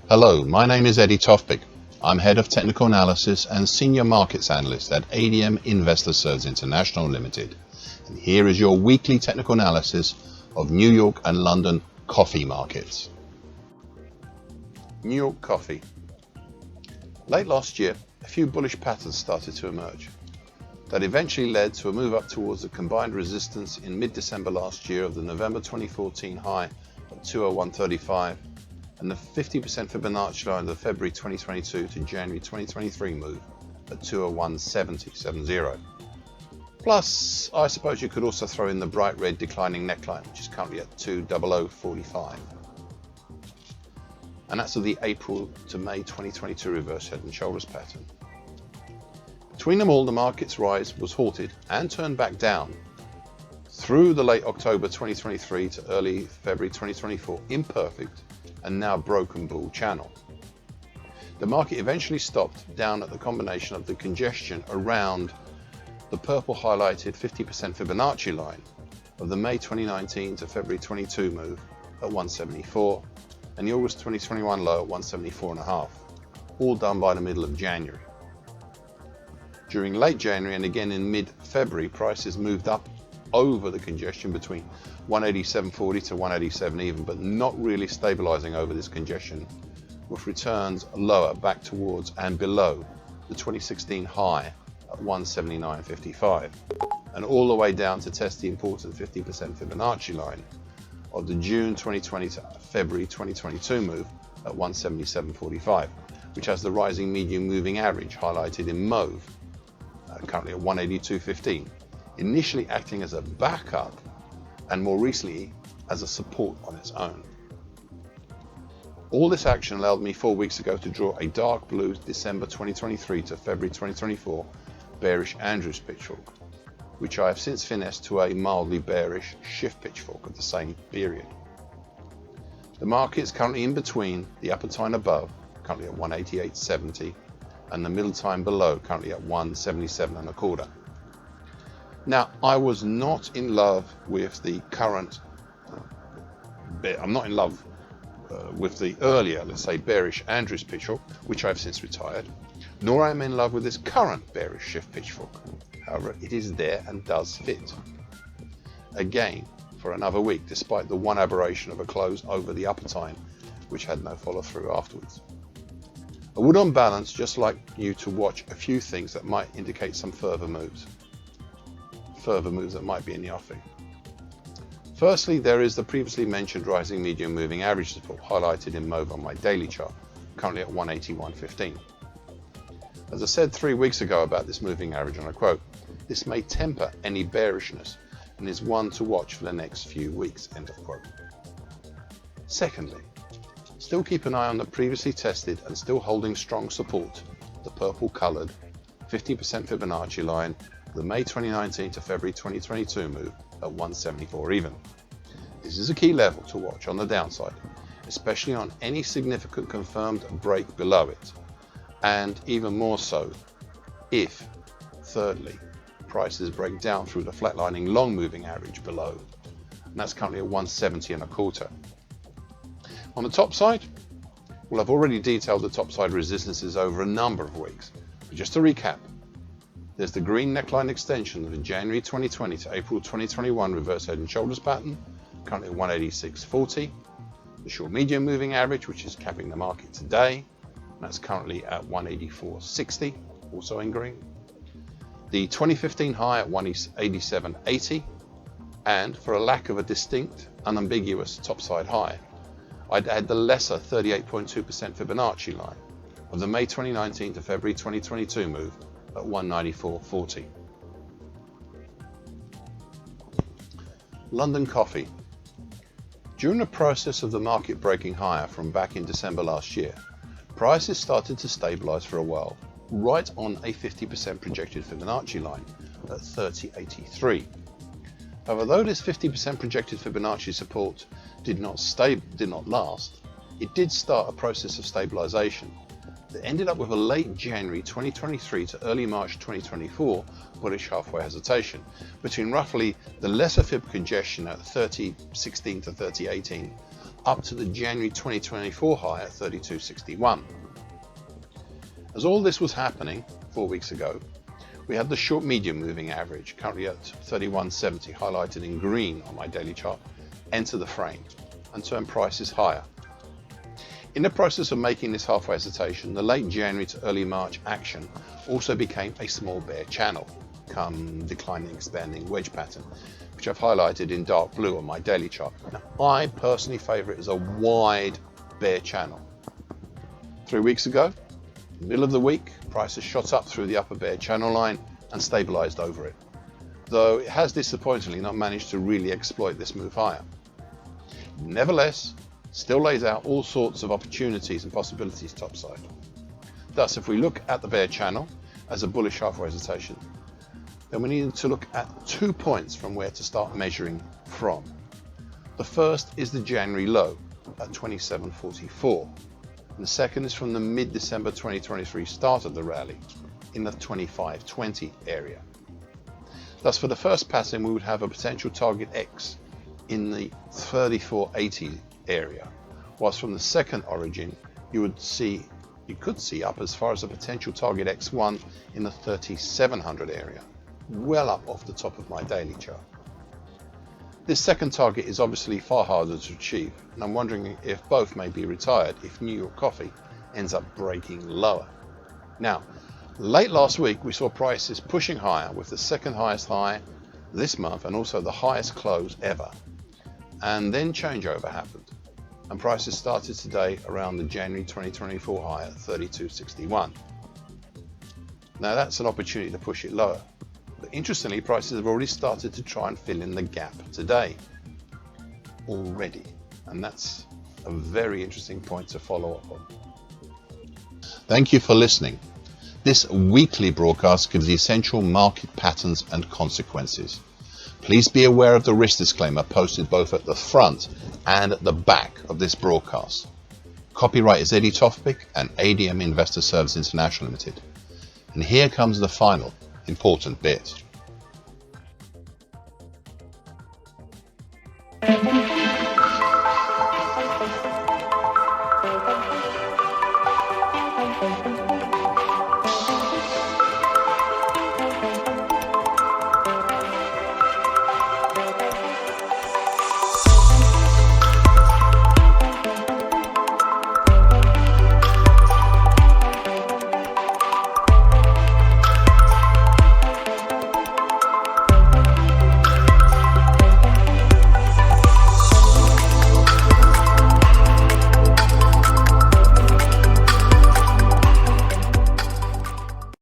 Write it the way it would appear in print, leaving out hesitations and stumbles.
Hello, my name is Eddie Tofpik. I'm Head of Technical Analysis and Senior Markets Analyst at ADM Investor Services International Limited. And here is your weekly technical analysis of New York and London coffee markets. New York coffee. Late last year, a few bullish patterns started to emerge. That eventually led to a move up towards the combined resistance in mid-December last year of the November 2014 high at 201.35 and the 50% Fibonacci line of the February 2022 to January 2023 move at 201.70. Plus, I suppose you could also throw in the bright red declining neckline, which is currently at 200.45. And that's of the April to May 2022 reverse head and shoulders pattern. Between them all, the market's rise was halted and turned back down through the late October 2023 to early February 2024 imperfect and now broken bull channel. The market eventually stopped down at the combination of the congestion around the purple highlighted 50% Fibonacci line of the May 2019 to February 22 move at 174 and the August 2021 low at 174.5, all done by the middle of January. During late January and again in mid-February, prices moved up over the congestion between 187.40 to 187 even, but not really stabilizing over this congestion, with returns lower back towards and below the 2016 high at 179.55, and all the way down to test the important 50% Fibonacci line of the June 2020 to February 2022 move at 177.45, which has the rising medium moving average highlighted in mauve, currently at 182.15, initially acting as a backup and more recently as a support on its own. All this action allowed me 4 weeks ago to draw a dark blue December 2023 to February 2024 bearish Andrews pitchfork, which I have since finessed to a mildly bearish shift pitchfork of the same period. The market is currently in between the upper time above, currently at 188.70, and the middle time below, currently at 177.25. Now, I was not in love with the current, I'm not in love with the earlier, let's say, bearish Andrews pitchfork, which I've since retired, nor am I in love with this current bearish shift pitchfork. However, it is there and does fit. Again, for another week, despite the one aberration of a close over the upper time, which had no follow through afterwards. I would on balance just like you to watch a few things that might indicate some further moves that might be in the offing. Firstly, there is the previously mentioned rising medium moving average support highlighted in mauve on my daily chart, currently at 181.15. As I said 3 weeks ago about this moving average, and I quote, "This may temper any bearishness and is one to watch for the next few weeks," end of quote. Secondly, still keep an eye on the previously tested and still holding strong support, the purple coloured 50% Fibonacci line, the May 2019 to February 2022 move at 174 even. This is a key level to watch on the downside, especially on any significant confirmed break below it, and even more so if, thirdly, prices break down through the flatlining long moving average below, and that's currently at 170.25. On the top side, well, I've already detailed the top side resistances over a number of weeks, but just to recap, there's the green neckline extension of the January 2020 to April 2021 reverse head and shoulders pattern, currently at 186.40. The short medium moving average, which is capping the market today, and that's currently at 184.60, also in green. The 2015 high at 187.80, and for a lack of a distinct, unambiguous topside high, I'd add the lesser 38.2% Fibonacci line of the May 2019 to February 2022 move at 194.40. London coffee. During the process of the market breaking higher from back in December last year, prices started to stabilize for a while, right on a 50% projected Fibonacci line at 30.83. However, though this 50% projected Fibonacci support did not last, it did start a process of stabilization that ended up with a late January 2023 to early March 2024 bullish halfway hesitation between roughly the lesser fib congestion at 30.16 to 30.18 up to the January 2024 high at 32.61. As all this was happening 4 weeks ago, we had the short medium moving average, currently at 31.70, highlighted in green on my daily chart, enter the frame and turn prices higher. In the process of making this halfway hesitation, the late January to early March action also became a small bear channel, come declining expanding wedge pattern, which I've highlighted in dark blue on my daily chart. Now, I personally favour it as a wide bear channel. 3 weeks ago, middle of the week, prices shot up through the upper bear channel line and stabilised over it, though it has disappointingly not managed to really exploit this move higher. Nevertheless, still lays out all sorts of opportunities and possibilities topside. Thus, if we look at the bear channel as a bullish halfway hesitation, then we need to look at 2 points from where to start measuring from. The first is the January low at 27.44. And the second is from the mid-December 2023 start of the rally in the 25.20 area. Thus, for the first pattern, we would have a potential target X in the 34.80 area, whilst from the second origin, you could see up as far as a potential target X1 in the 3700 area, well up off the top of my daily chart. This second target is obviously far harder to achieve, and I'm wondering if both may be retired if New York coffee ends up breaking lower. Now, late last week we saw prices pushing higher with the second highest high this month and also the highest close ever. And then changeover happened, and prices started today around the January 2024 high at 32.61. Now that's an opportunity to push it lower. But interestingly, prices have already started to try and fill in the gap today already, and that's a very interesting point to follow up on. Thank you for listening. This weekly broadcast gives the essential market patterns and consequences. Please be aware of the risk disclaimer posted both at the front and at the back of this broadcast. Copyright is Eddie Tofpik and ADM Investor Service International Limited. And here comes the final important bit.